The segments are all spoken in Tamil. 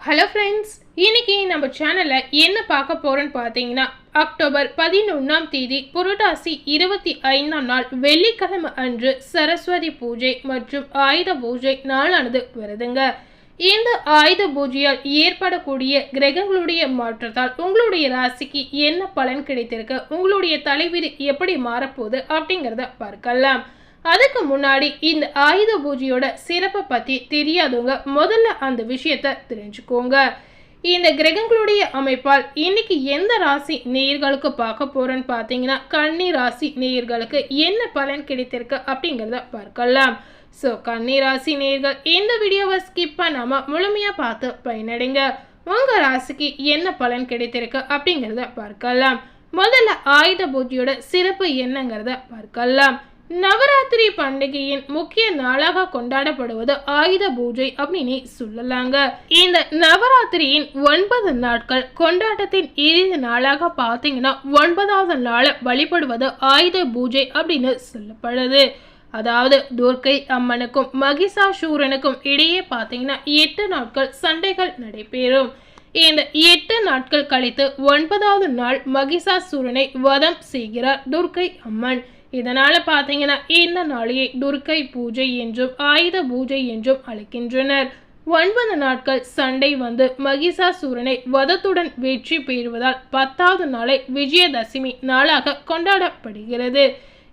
ஹலோ ஃப்ரெண்ட்ஸ், இன்னைக்கு நம்ம சேனலில் என்ன பார்க்க போகிறோன்னு பார்த்தீங்கன்னா, அக்டோபர் 11ஆம் தேதி புரட்டாசி 25ஆம் நாள் வெள்ளிக்கிழமை அன்று சரஸ்வதி பூஜை மற்றும் ஆயுத பூஜை நாளானது வருதுங்க. இந்த ஆயுத பூஜையால் ஏற்படக்கூடிய கிரகங்களுடைய மாற்றத்தால் உங்களுடைய ராசிக்கு என்ன பலன் கிடைத்திருக்கு, உங்களுடைய தலைவிதி எப்படி மாறப்போகுது அப்படிங்கிறத பார்க்கலாம். அதுக்கு முன்னாடி இந்த ஆயுத பூஜையோட சிறப்பை பற்றி தெரியாதவங்க முதல்ல அந்த விஷயத்த தெரிஞ்சுக்கோங்க. இந்த கிரகங்களுடைய அமைப்பால் இன்னைக்கு எந்த ராசி நேயர்களுக்கு பார்க்க போறேன்னு பார்த்தீங்கன்னா, கன்னி ராசி நேயர்களுக்கு என்ன பலன் கிடைத்திருக்கு அப்படிங்கிறத பார்க்கலாம். ஸோ கன்னி ராசி நேயர்கள் இந்த வீடியோவை ஸ்கிப் பண்ணாமல் முழுமையாக பார்த்து பயனடைங்க. உங்கள் ராசிக்கு என்ன பலன் கிடைத்திருக்கு அப்படிங்கிறத பார்க்கலாம். முதல்ல ஆயுத பூஜையோட சிறப்பு என்னங்கிறத பார்க்கலாம். நவராத்திரி பண்டிகையின் முக்கிய நாளாக கொண்டாடப்படுவது ஆயுத பூஜை அப்படின்னு சொல்லலாங்க. இந்த நவராத்திரியின் 9 நாட்கள் கொண்டாட்டத்தின் இறுதி நாளாக பார்த்தீங்கன்னா 9வது நாளை வழிபடுவது ஆயுத பூஜை அப்படின்னு சொல்லப்படுது. அதாவது துர்க்கை அம்மனுக்கும் மகிஷாசூரனுக்கும் இடையே பார்த்தீங்கன்னா 8 நாட்கள் சண்டைகள் நடைபெறும். இந்த 8 நாட்கள் கழித்து 9வது நாள் மகிஷாசூரனை வதம் செய்கிறார் துர்க்கை அம்மன். இதனால பார்த்தீங்கன்னா இந்த நாளையை துர்க்கை பூஜை என்றும் ஆயுத பூஜை என்றும் அழைக்கின்றனர். 9 நாட்கள் சண்டை வந்து மகிஷாசூரனை வதத்துடன் வெற்றி பெறுவதால் 10வது நாளை விஜயதசமி நாளாக கொண்டாடப்படுகிறது.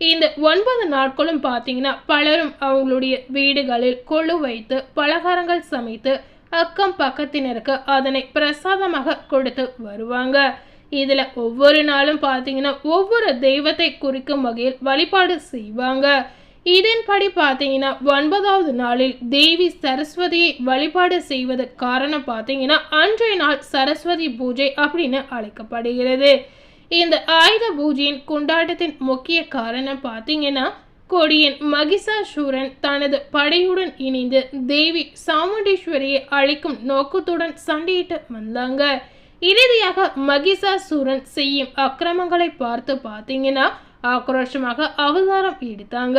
இந்த 9 நாட்களும் பார்த்தீங்கன்னா பலரும் அவங்களுடைய வீடுகளில் கொழு வைத்து பலகாரங்கள் சமைத்து அக்கம் பக்கத்தினருக்கு அதனை பிரசாதமாக கொடுத்து வருவாங்க. இதில் ஒவ்வொரு நாளும் பார்த்தீங்கன்னா ஒவ்வொரு தெய்வத்தை குறிக்கும் வகையில் வழிபாடு செய்வாங்க. இதன்படி பார்த்தீங்கன்னா 9வது நாளில் தேவி சரஸ்வதியை வழிபாடு செய்வது காரணம் பார்த்தீங்கன்னா அன்றைய நாள் சரஸ்வதி பூஜை அப்படின்னு அழைக்கப்படுகிறது. இந்த ஆயுத பூஜையின் கொண்டாட்டத்தின் முக்கிய காரணம் பார்த்தீங்கன்னா, கொடியன் மகிஷாசூரன் தனது படையுடன் இணைந்து தேவி சாமுண்டீஸ்வரியை அழிக்கும் நோக்கத்துடன் சண்டையிட்டு வந்தாங்க. இறுதியாக மகிஷாசூரன் செய்யும் அக்கிரமங்களை பார்த்து பார்த்தீங்கன்னா ஆக்ரோஷமாக அவதாரம் எடுத்தாங்க.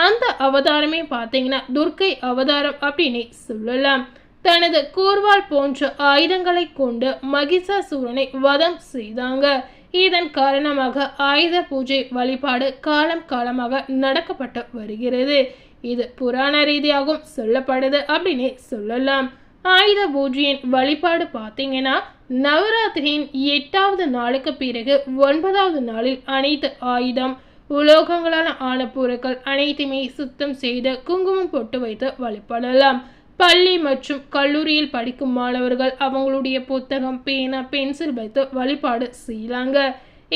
அந்த அவதாரமே பார்த்தீங்கன்னா துர்க்கை அவதாரம் அப்படின்னு சொல்லலாம். தனது கூர்வாள் போன்ற ஆயுதங்களை கொண்டு மகிஷாசூரனை வதம் செய்தாங்க. இதன் காரணமாக ஆயுத பூஜை வழிபாடு காலம் காலமாக நடக்கப்பட்டு வருகிறது. இது புராண ரீதியாகவும் சொல்லப்படுது அப்படின்னு சொல்லலாம். ஆயுத பூஜையின் வழிபாடு பார்த்தீங்கன்னா நவராத்திரியின் 8வது நாளுக்கு பிறகு 9வது நாளில் அனைத்து ஆயுதம் உலோகங்களால் ஆன பொருட்கள் அனைத்துமே சுத்தம் செய்து குங்குமம் போட்டு வைத்து வழிபடலாம். பள்ளி மற்றும் கல்லூரியில் படிக்கும் மாணவர்கள் அவங்களுடைய புத்தகம் பேனா பென்சில் வைத்து வழிபாடு செய்யலாங்க.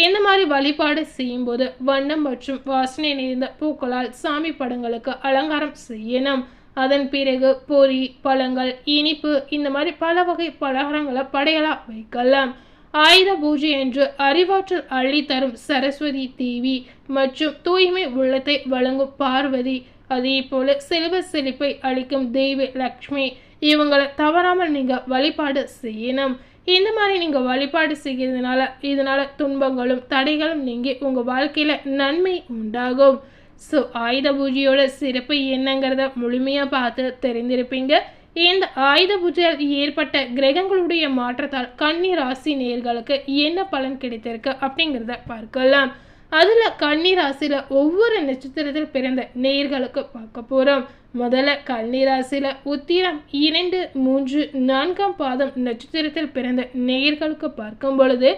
இந்த மாதிரி வழிபாடு செய்யும்போது வண்ணம் மற்றும் வாசனை நிறைந்த பூக்களால் சாமி படங்களுக்கு அலங்காரம் செய்யணும். அதன் பிறகு பொரி பழங்கள் இனிப்பு இந்த மாதிரி பல வகை பலகாரங்களை படையலாக வைக்கலாம். ஆயுத பூஜை என்று அறிவாற்றல் அள்ளி தரும் சரஸ்வதி தேவி மற்றும் தூய்மை உள்ளத்தை வழங்கும் பார்வதி, அதே போல செல்வ செழிப்பை அளிக்கும் தெய்வ லக்ஷ்மி, இவங்களை தவறாமல் நீங்கள் வழிபாடு செய்யணும். இந்த மாதிரி நீங்கள் வழிபாடு செய்கிறதுனால இதனால துன்பங்களும் தடைகளும் நீங்கி உங்கள் வாழ்க்கையில் நன்மை உண்டாகும். ஸோ ஆயுத பூஜையோட சிறப்பு என்னங்கிறத முழுமையாக பார்த்து தெரிந்திருப்பீங்க. இந்த ஆயுத பூஜையால் ஏற்பட்ட கிரகங்களுடைய மாற்றத்தால் கன்னி ராசி நேயர்களுக்கு என்ன பலன் கிடைத்திருக்கு அப்படிங்கிறத பார்க்கலாம். அதில் கன்னி ராசியில் ஒவ்வொரு நட்சத்திரத்தில் பிறந்த நேயர்களுக்கு பார்க்க போகிறோம். முதல்ல கன்னி ராசியில் உத்திரம் 2, 3, 4ஆம் பாதம் நட்சத்திரத்தில் பிறந்த நேயர்களுக்கு பார்க்கும் பொழுது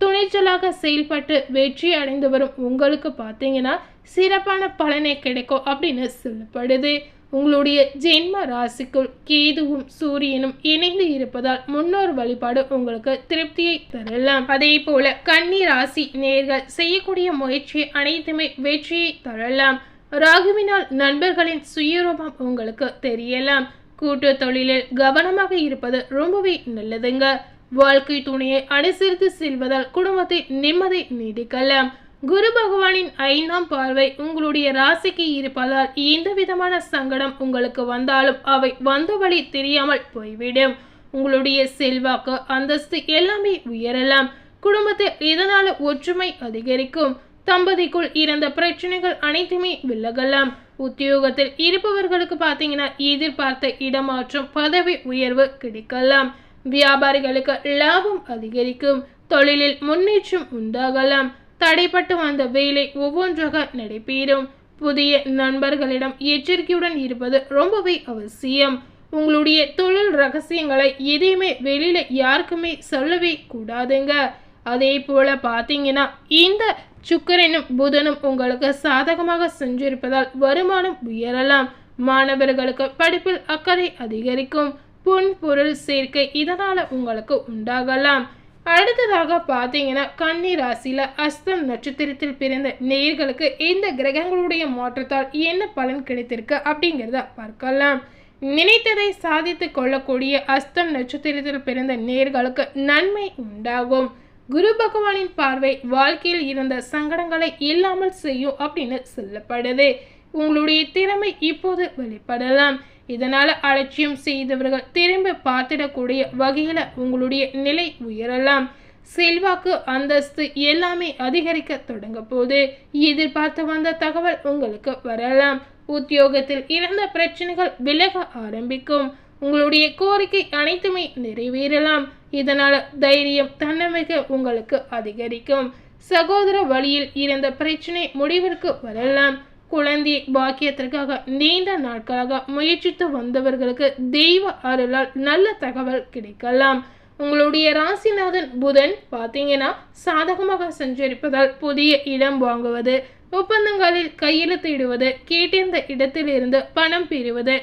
துணிச்சலாக செயல்பட்டு வெற்றி அடைந்து வரும் உங்களுக்கு பார்த்தீங்கன்னா சிறப்பான பலனை கிடைக்கும் அப்படின்னு சொல்லப்படுது. உங்களுடைய ஜென்ம ராசிக்குள் கேதுவும் சூரியனும் இணைந்து இருப்பதால் முன்னோர் வழிபாடு உங்களுக்கு திருப்தியை தரலாம். அதே போல கன்னி ராசி நேயர்கள் செய்யக்கூடிய முயற்சி அனைத்துமே வெற்றியை தரலாம். ராகுவினால் நண்பர்களின் சுயரூபம் உங்களுக்கு தெரியலாம். கூட்டு தொழிலில் கவனமாக இருப்பது ரொம்பவே நல்லதுங்க. வாழ்க்கை துணையை அனுசரித்து செல்வதால் குடும்பத்தை நிம்மதி நீடிக்கலாம். குரு பகவானின் 5ஆம் பார்வை உங்களுடைய ராசிக்கு இருப்பதால் எந்த விதமான சங்கடம் உங்களுக்கு வந்தாலும் அவை வந்த வழி தெரியாமல் போய்விடும். உங்களுடைய செல்வாக்கு அந்தஸ்து எல்லாமே உயரலாம். குடும்பத்தில் இதனால ஒற்றுமை அதிகரிக்கும். தம்பதிக்குள் இருந்த பிரச்சனைகள் அனைத்துமே விலகலாம். உத்தியோகத்தில் இருப்பவர்களுக்கு பார்த்தீங்கன்னா எதிர்பார்த்த இடமாற்றம் பதவி உயர்வு கிடைக்கலாம். வியாபாரிகளுக்கு லாபம் அதிகரிக்கும். தொழிலில் முன்னேற்றம் உண்டாகலாம். தடைப்பட்டு வந்த வேலை ஒவ்வொன்றாக நடைபெறும். புதிய நண்பர்களிடம் எச்சரிக்கையுடன் இருப்பது ரொம்பவே அவசியம். உங்களுடைய தொழில் ரகசியங்களை எதையுமே வெளியில யாருக்குமே சொல்லவே கூடாதுங்க. அதே போல பார்த்தீங்கன்னா இந்த சுக்கிரனும் புதனும் உங்களுக்கு சாதகமாக செஞ்சிருப்பதால் வருமானம் உயரலாம். மாணவர்களுக்கு படிப்பில் அக்கறை அதிகரிக்கும். பொன் பொருள் சேர்க்கை இதனால உங்களுக்கு உண்டாகலாம். அடுத்ததாக பார்த்தீங்கன்னா கன்னி ராசியில அஸ்தம் நட்சத்திரத்தில் பிறந்த நேயர்களுக்கு இந்த கிரகங்களுடைய மாற்றத்தால் என்ன பலன் கிடைத்திருக்கு அப்படிங்கிறத பார்க்கலாம். நினைத்ததை சாதித்து கொள்ளக்கூடிய அஸ்தம் நட்சத்திரத்தில் பிறந்த நேயர்களுக்கு நன்மை உண்டாகும். குரு பகவானின் பார்வை வாழ்க்கையில் இருந்த சங்கடங்களை இல்லாமல் செய்யும் அப்படின்னு சொல்லப்படுது. உங்களுடைய திறமை இப்போது வெளிப்படலாம். இதனால அலட்சியம் செய்தவர்கள் திரும்ப பார்த்திடக்கூடிய வகையில உங்களுடைய நிலை உயரலாம். செல்வாக்கு அந்தஸ்து எல்லாமே அதிகரிக்க தொடங்க போது எதிர்பார்த்து வந்த தகவல் உங்களுக்கு வரலாம். உத்தியோகத்தில் இருந்த பிரச்சனைகள் விலக ஆரம்பிக்கும். உங்களுடைய கோரிக்கை அனைத்துமே நிறைவேறலாம். இதனால தைரியம் தன்னம்பிக்கை உங்களுக்கு அதிகரிக்கும். சகோதர வழியில் இருந்த பிரச்சனை முடிவிற்கு வரலாம். குழந்தை பாக்கியத்திற்காக நீண்ட நாட்களாக முயற்சித்து வந்தவர்களுக்கு தெய்வ அருளால் நல்ல தகவல் கிடைக்கலாம். உங்களுடைய ராசிநாதன் புதன் பார்த்தீங்கன்னா சாதகமாக சஞ்சரிப்பதால் புதிய இடம் வாங்குவது, ஒப்பந்தங்களில் கையெழுத்திடுவது, கேட்டிருந்த இடத்திலிருந்து பணம் பெறுவது,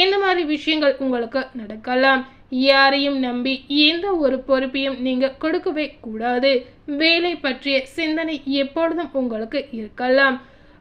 இந்த மாதிரி விஷயங்கள் உங்களுக்கு நடக்கலாம். யாரையும் நம்பி எந்த ஒரு பொறுப்பையும் நீங்க கொடுக்கவே கூடாது. வேலை பற்றிய சிந்தனை எப்பொழுதும் உங்களுக்கு இருக்கலாம்.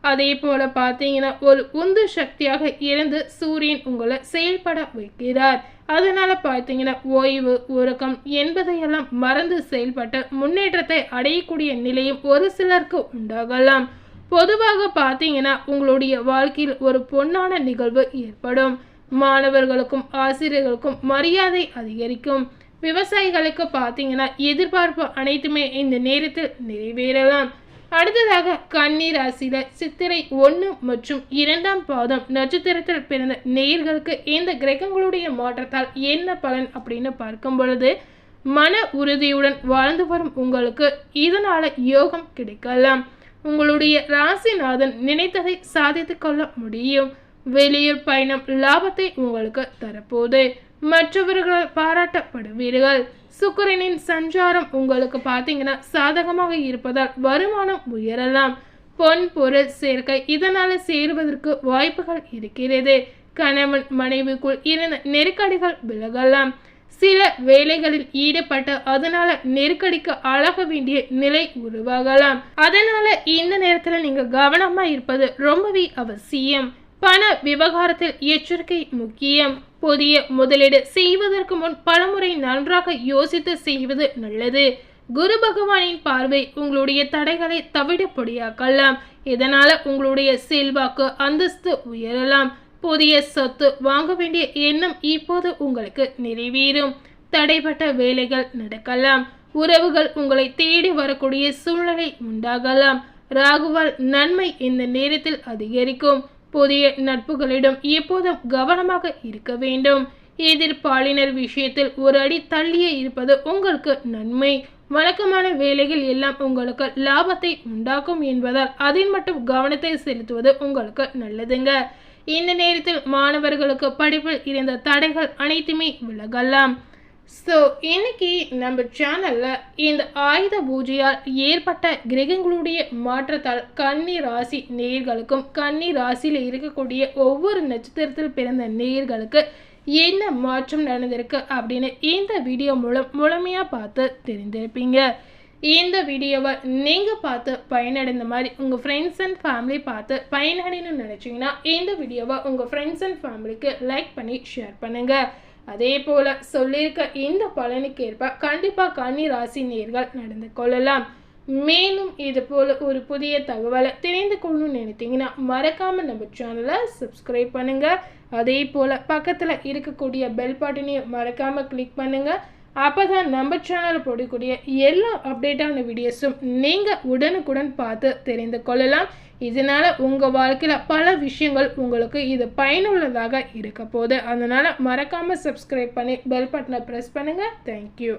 அதே போல பார்த்தீங்கன்னா ஒரு உந்து சக்தியாக இருந்து சூரியன் உங்களை செயல்பட வைக்கிறார். அதனால பார்த்தீங்கன்னா ஓய்வு உறக்கம் என்பதையெல்லாம் மறந்து செயல்பட்ட முன்னேற்றத்தை அடையக்கூடிய நிலையும் ஒரு சிலருக்கு உண்டாகலாம். பொதுவாக பார்த்தீங்கன்னா உங்களுடைய வாழ்க்கையில் ஒரு பொன்னான நிகழ்வு ஏற்படும். மாணவர்களுக்கும் ஆசிரியர்களுக்கும் மரியாதை அதிகரிக்கும். விவசாயிகளுக்கு பார்த்தீங்கன்னா எதிர்பார்ப்பு அனைத்துமே இந்த நேரத்தில் நிறைவேறலாம். அடுத்ததாக கன்னி ராசியில சித்திரை 1 மற்றும் 2ஆம் பாதம் நட்சத்திரத்தில் பிறந்த நேயர்களுக்கு இந்த கிரகங்களுடைய மாற்றத்தால் என்ன பலன் அப்படின்னு பார்க்கும் பொழுது மன உறுதியுடன் வாழ்ந்து வரும் உங்களுக்கு இதனால யோகம் கிடைக்கலாம். உங்களுடைய ராசிநாதன் நினைத்ததை சாதித்து கொள்ள முடியும். வெளியூர் பயணம் லாபத்தை உங்களுக்கு தரப்போது. மற்றவர்கள் பாராட்டப்படுவீர்கள். சுக்கிரனின் சஞ்சாரம் உங்களுக்கு பார்த்தீங்கன்னா சாதகமாக இருப்பதால் வருமானம் உயரலாம். பொன் பொருள் சேர்க்கை இதனால சேருவதற்கு வாய்ப்புகள் இருக்கிறது. கணவன் மனைவிக்குள் இருந்த நெருக்கடிகள் விலகலாம். சில வேலைகளில் ஈடுபட்டு அதனால நெருக்கடிக்கு ஆளாக வேண்டிய நிலை உருவாகலாம். அதனால இந்த நேரத்துல நீங்க கவனமா இருப்பது ரொம்பவே அவசியம். பண விவகாரத்தில் எச்சரிக்கை முக்கியம். புதிய முதலீடு செய்வதற்கு முன் பலமுறை நன்றாக யோசித்து செய்வது நல்லது. குரு பகவானின் பார்வை உங்களுடைய தடைகளை தவிடுபொடியாக்கலாம். இதனால உங்களுடைய செல்வாக்கு அந்தஸ்து உயரலாம். புதிய சொத்து வாங்க வேண்டிய எண்ணம் இப்போது உங்களுக்கு நிறைவேறும். தடைப்பட்ட வேலைகள் நடக்கலாம். உறவுகள் உங்களை தேடி வரக்கூடிய சூழ்நிலை உண்டாகலாம். ராகுவால் நன்மை இந்த நேரத்தில் அதிகரிக்கும். புதிய நட்புகளிடம் எப்போதும் கவனமாக இருக்க வேண்டும். எதிர்பாலினர் விஷயத்தில் ஒரு அடி தள்ளியே இருப்பது உங்களுக்கு நன்மை. வழக்கமான வேலைகள் எல்லாம் உங்களுக்கு லாபத்தை உண்டாக்கும் என்பதால் அதில் மட்டும் கவனத்தை செலுத்துவது உங்களுக்கு நல்லதுங்க. இந்த நேரத்தில் மாணவர்களுக்கு படிப்பில் இருந்த தடைகள் அனைத்துமே விலகலாம். ஸோ இன்னைக்கு நம்ம சேனலில் இந்த ஆயுத பூஜையால் ஏற்பட்ட கிரகங்களுடைய மாற்றத்தால் கன்னி ராசி நேயர்களுக்கும் கன்னி ராசியில் இருக்கக்கூடிய ஒவ்வொரு நட்சத்திரத்தில் பிறந்த நேயர்களுக்கு என்ன மாற்றம் நடந்திருக்கு அப்படின்னு இந்த வீடியோ மூலம் முழுமையாக பார்த்து தெரிஞ்சிருப்பீங்க. இந்த வீடியோவை நீங்கள் பார்த்து பயனடைந்த மாதிரி உங்கள் ஃப்ரெண்ட்ஸ் அண்ட் ஃபேமிலி பார்த்து பயனடையணும்னு நினச்சிங்கன்னா இந்த வீடியோவை உங்கள் ஃப்ரெண்ட்ஸ் அண்ட் ஃபேமிலிக்கு லைக் பண்ணி ஷேர் பண்ணுங்கள். அதே போல் சொல்லியிருக்க இந்த பலனுக்கு ஏற்ப கண்டிப்பாக கன்னி ராசி நேயர்கள் நடந்து கொள்ளலாம். மேலும் இது போல் ஒரு புதிய தகவலை தெரிந்து கொள்ளணும்னு நினைத்தீங்கன்னா மறக்காமல் நம்ம சேனலை சப்ஸ்கிரைப் பண்ணுங்கள். அதே போல் பக்கத்தில் இருக்கக்கூடிய பெல் பட்டனையும் மறக்காமல் கிளிக் பண்ணுங்கள். அப்போ தான் நம்ம சேனலில் போடக்கூடிய எல்லா அப்டேட்டான வீடியோஸும் நீங்கள் உடனுக்குடன் பார்த்து தெரிந்து கொள்ளலாம். இதனால் உங்கள் வாழ்க்கையில் பல விஷயங்கள் உங்களுக்கு இது பயனுள்ளதாக இருக்க போகுது. அதனால் மறக்காமல் சப்ஸ்கிரைப் பண்ணி பெல் பட்டனை ப்ரெஸ் பண்ணுங்கள். தேங்க்யூ.